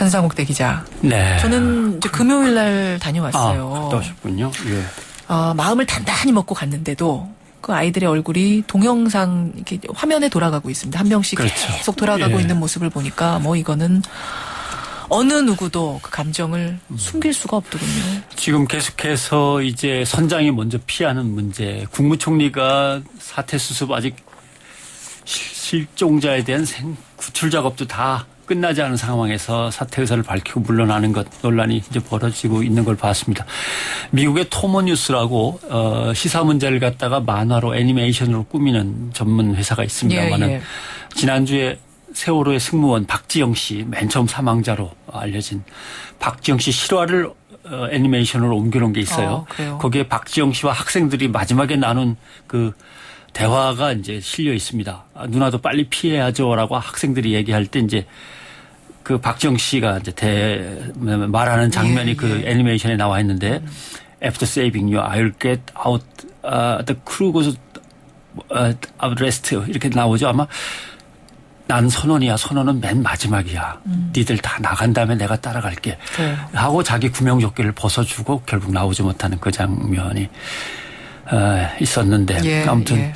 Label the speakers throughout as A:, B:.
A: 전상욱대 기자.
B: 네.
A: 저는 이제 금요일 날 다녀왔어요.
B: 갔다 오셨군요. 예.
A: 마음을 단단히 먹고 갔는데도 그 아이들의 얼굴이 동영상 이렇게 화면에 돌아가고 있습니다. 한 명씩
B: 그렇죠.
A: 계속 돌아가고
B: 예.
A: 있는 모습을 보니까 뭐 이거는 어느 누구도 그 감정을 숨길 수가 없더군요.
B: 지금 계속해서 이제 선장이 먼저 피하는 문제, 국무총리가 사퇴 수습 아직 실종자에 대한 구출 작업도 다 끝나지 않은 상황에서 사퇴 의사를 밝히고 물러나는 것 논란이 이제 벌어지고 있는 걸 봤습니다. 미국의 토모뉴스라고 시사 문제를 갖다가 만화로 애니메이션으로 꾸미는 전문 회사가 있습니다만은
A: 예.
B: 지난주에 세월호의 승무원 박지영 씨 맨 처음 사망자로 알려진 박지영 씨 실화를 애니메이션으로 옮겨놓은 게 있어요.
A: 그래요?
B: 거기에 박지영 씨와 학생들이 마지막에 나눈 그 대화가 이제 실려 있습니다. 누나도 빨리 피해야죠라고 학생들이 얘기할 때 이제 그 박지영 씨가 이제 말하는 장면이 그 애니메이션에 나와 있는데 After saving you, I'll get out the crew goes out rest 이렇게 나오죠. 아마 난 선원이야. 선원은 맨 마지막이야. 니들 다 나간 다음에 내가 따라갈게.
A: 네.
B: 하고 자기 구명조끼를 벗어주고 결국 나오지 못하는 그 장면이 있었는데 아무튼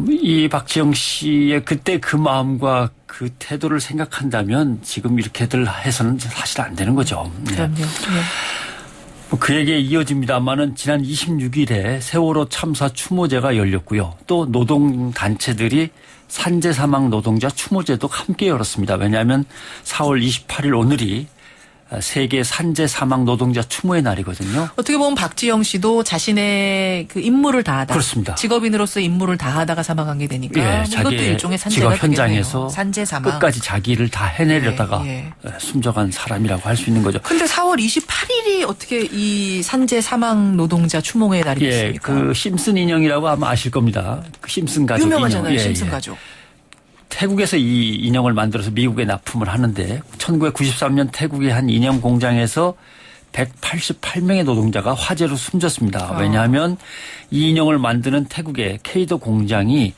B: 이 박지영 씨의 그때 그 마음과 그 태도를 생각한다면 지금 이렇게들 해서는 사실 안 되는 거죠.
A: 그럼요. 네.
B: 그 얘기에 이어집니다만은 지난 26일에 세월호 참사 추모제가 열렸고요. 또 노동단체들이 산재 사망 노동자 추모제도 함께 열었습니다. 왜냐하면 4월 28일 오늘이 세계 산재 사망 노동자 추모의 날이거든요.
A: 어떻게 보면 박지영 씨도 자신의 그 임무를 다하다.
B: 그렇습니다.
A: 직업인으로서 임무를 다하다가 사망한 게 되니까
B: 예,
A: 이것도 일종의 산재가
B: 직업 현장에서
A: 산재 사망.
B: 끝까지 자기를 다 해내려다가 숨져간 사람이라고 할 수 있는 거죠.
A: 근데 4월 28일이 어떻게 이 산재 사망 노동자 추모의 날이 됐습니까?
B: 그 심슨 인형이라고 아마 아실 겁니다. 그 심슨 가족
A: 유명하잖아요.
B: 인형.
A: 심슨 가족.
B: 태국에서 이 인형을 만들어서 미국에 납품을 하는데 1993년 태국의 한 인형 공장에서 188명의 노동자가 화재로 숨졌습니다. 왜냐하면 이 인형을 만드는 태국의 케이도 공장이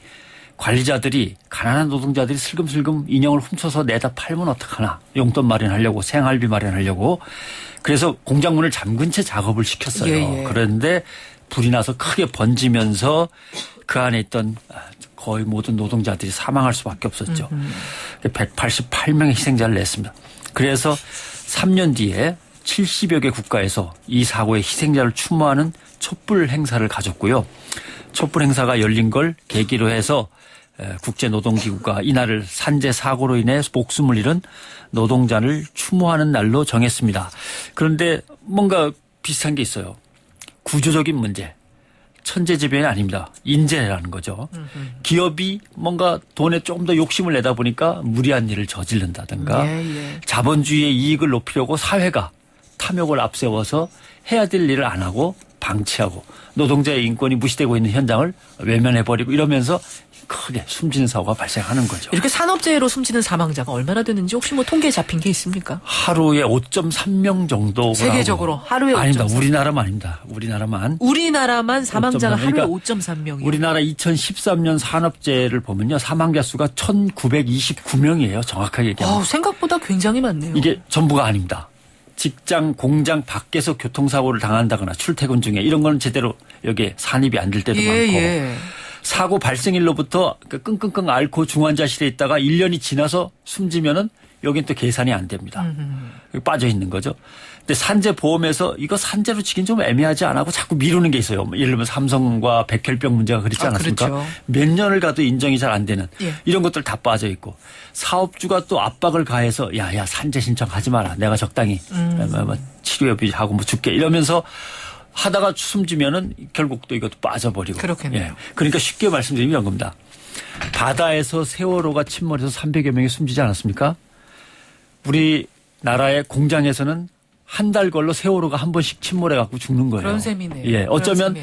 B: 관리자들이 가난한 노동자들이 슬금슬금 인형을 훔쳐서 내다 팔면 어떡하나 용돈 마련하려고 생활비 마련하려고 그래서 공장문을 잠근 채 작업을 시켰어요. 그런데 불이 나서 크게 번지면서 그 안에 있던 거의 모든 노동자들이 사망할 수밖에 없었죠. 188명의 희생자를 냈습니다. 그래서 3년 뒤에 70여 개 국가에서 이 사고의 희생자를 추모하는 촛불 행사를 가졌고요. 촛불 행사가 열린 걸 계기로 해서 국제노동기구가 이날을 산재 사고로 인해 목숨을 잃은 노동자를 추모하는 날로 정했습니다. 그런데 뭔가 비슷한 게 있어요. 구조적인 문제. 천재지변이 아닙니다. 인재라는 거죠. 기업이 뭔가 돈에 조금 더 욕심을 내다 보니까 무리한 일을 저지른다든가 자본주의의 이익을 높이려고 사회가 탐욕을 앞세워서 해야 될 일을 안 하고 방치하고 노동자의 인권이 무시되고 있는 현장을 외면해버리고 이러면서 크게 숨지는 사고가 발생하는 거죠.
A: 이렇게 산업재해로 숨지는 사망자가 얼마나 되는지 혹시 뭐 통계 잡힌 게 있습니까?
B: 하루에 5.3명 정도.
A: 세계적으로 하루에 5.3명.
B: 아닙니다. 우리나라만 아닙니다. 우리나라만
A: 사망자가
B: 5.3명.
A: 하루에
B: 그러니까
A: 5.3명이에요.
B: 우리나라 2013년 산업재해를 보면요. 사망자 수가 1929명이에요. 정확하게 얘기하면.
A: 생각보다 굉장히 많네요.
B: 이게 전부가 아닙니다. 직장, 공장 밖에서 교통사고를 당한다거나 출퇴근 중에 이런 거는 제대로 여기에 산입이 안 될 때도 많고. 사고 발생일로부터 끙끙끙 앓고 중환자실에 있다가 1년이 지나서 숨지면은 여긴 또 계산이 안 됩니다. 빠져 있는 거죠. 근데 산재보험에서 이거 산재로 치긴 좀 애매하지 않아 하고 자꾸 미루는 게 있어요. 예를 들면 삼성과 백혈병 문제가 그렇지 않았습니까?
A: 그렇죠.
B: 몇 년을 가도 인정이 잘 안 되는 이런 것들 다 빠져 있고 사업주가 또 압박을 가해서 야 산재 신청하지 마라. 내가 적당히 치료비하고 뭐 줄게 이러면서 하다가 숨지면은 결국 또 이것도 빠져버리고.
A: 그렇겠네요.
B: 그러니까 쉽게 말씀드리면 이런 겁니다. 바다에서 세월호가 침몰해서 300여 명이 숨지지 않았습니까? 우리나라의 공장에서는 한 달 걸로 세월호가 한 번씩 침몰해 갖고 죽는 거예요.
A: 그런 셈이네요.
B: 어쩌면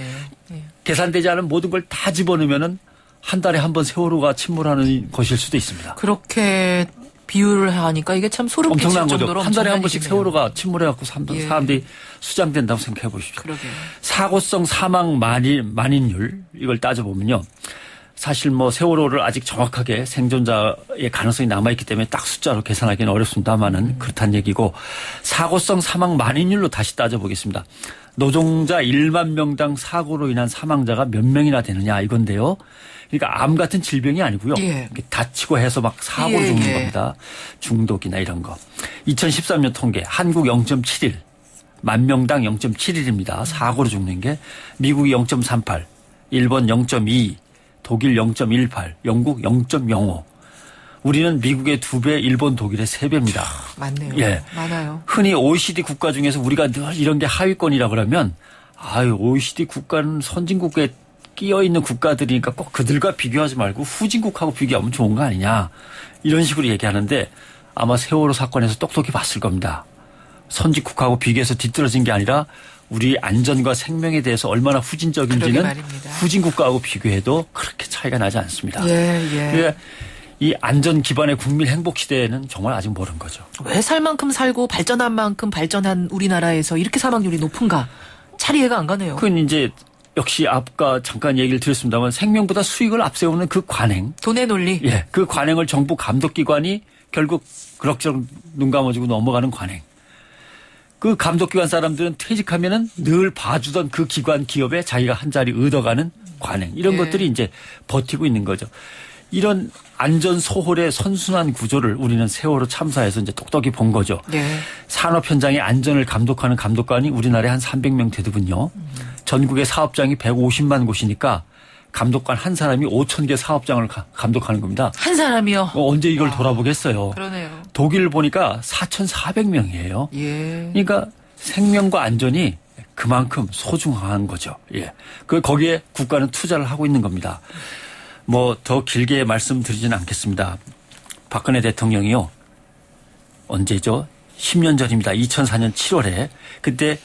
B: 계산되지 않은 모든 걸 다 집어넣으면은 한 달에 한 번 세월호가 침몰하는 것일 수도 있습니다.
A: 그렇게 비유를 하니까 이게 참 소름 끼칠
B: 엄청난
A: 정도로
B: 거죠. 한 달에 한 번씩
A: 일이네요.
B: 세월호가 침몰해갖고 사람들이 수장된다고 생각해 보십시오.
A: 그러게요.
B: 사고성 사망 만인율 이걸 따져보면요. 사실 뭐 세월호를 아직 정확하게 생존자의 가능성이 남아있기 때문에 딱 숫자로 계산하기는 어렵습니다만은 그렇다는 얘기고 사고성 사망 만인율로 다시 따져보겠습니다. 노동자 1만 명당 사고로 인한 사망자가 몇 명이나 되느냐 이건데요. 그러니까 암 같은 질병이 아니고요.
A: 예.
B: 다치고 해서 막 사고로 죽는 겁니다. 중독이나 이런 거. 2013년 통계 한국 0.71. 만 명당 0.71입니다. 사고로 죽는 게 미국이 0.38, 일본 0.2, 독일 0.18, 영국 0.05. 우리는 미국의 2배, 일본, 독일의 3배입니다.
A: 많네요.
B: 예.
A: 많아요.
B: 흔히 OECD 국가 중에서 우리가 늘 이런 게 하위권이라 그러면 아유, OECD 국가는 선진국에 끼어 있는 국가들이니까 꼭 그들과 비교하지 말고 후진국하고 비교하면 좋은 거 아니냐. 이런 식으로 얘기하는데 아마 세월호 사건에서 똑똑히 봤을 겁니다. 선진국하고 비교해서 뒤떨어진 게 아니라 우리 안전과 생명에 대해서 얼마나 후진적인지는 후진국가하고 비교해도 그렇게 차이가 나지 않습니다.
A: 예.
B: 이 안전 기반의 국민 행복 시대에는 정말 아직 모르는 거죠.
A: 왜 살 만큼 살고 발전한 만큼 발전한 우리나라에서 이렇게 사망률이 높은가? 잘 이해가 안 가네요.
B: 그건 이제 역시 아까 잠깐 얘기를 드렸습니다만 생명보다 수익을 앞세우는 그 관행.
A: 돈의 논리.
B: 예. 그 관행을 정부 감독기관이 결국 그럭저럭 눈 감아주고 넘어가는 관행. 그 감독기관 사람들은 퇴직하면은 늘 봐주던 그 기관 기업에 자기가 한 자리 얻어가는 관행. 이런 것들이 이제 버티고 있는 거죠. 이런 안전 소홀의 선순환 구조를 우리는 세월호 참사에서 이제 똑똑히 본 거죠. 산업 현장의 안전을 감독하는 감독관이 우리나라에 한 300명 되더군요. 전국의 사업장이 150만 곳이니까 감독관 한 사람이 5,000개 사업장을 감독하는 겁니다.
A: 한 사람이요?
B: 언제 이걸 돌아보겠어요.
A: 그러네요.
B: 독일 보니까 4,400명이에요. 그러니까 생명과 안전이 그만큼 소중한 거죠. 예. 거기에 국가는 투자를 하고 있는 겁니다. 뭐 더 길게 말씀드리지는 않겠습니다. 박근혜 대통령이요. 언제죠? 10년 전입니다. 2004년 7월에 그때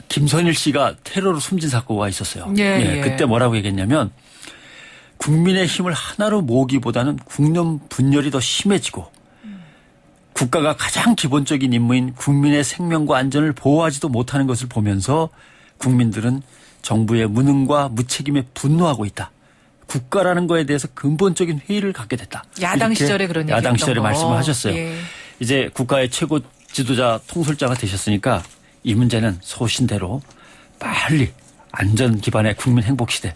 B: 김선일 씨가 테러로 숨진 사고가 있었어요. 그때 뭐라고 얘기했냐면 국민의 힘을 하나로 모으기보다는 국론 분열이 더 심해지고 국가가 가장 기본적인 임무인 국민의 생명과 안전을 보호하지도 못하는 것을 보면서 국민들은 정부의 무능과 무책임에 분노하고 있다. 국가라는 거에 대해서 근본적인 회의를 갖게 됐다.
A: 야당 시절에 그런 얘기했던
B: 야당 시절에 말씀을 하셨어요.
A: 예.
B: 이제 국가의 최고 지도자 통솔자가 되셨으니까 이 문제는 소신대로 빨리 안전 기반의 국민 행복 시대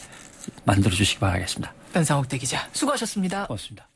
B: 만들어 주시기 바라겠습니다.
A: 변상옥 대기자 수고하셨습니다.
B: 고맙습니다.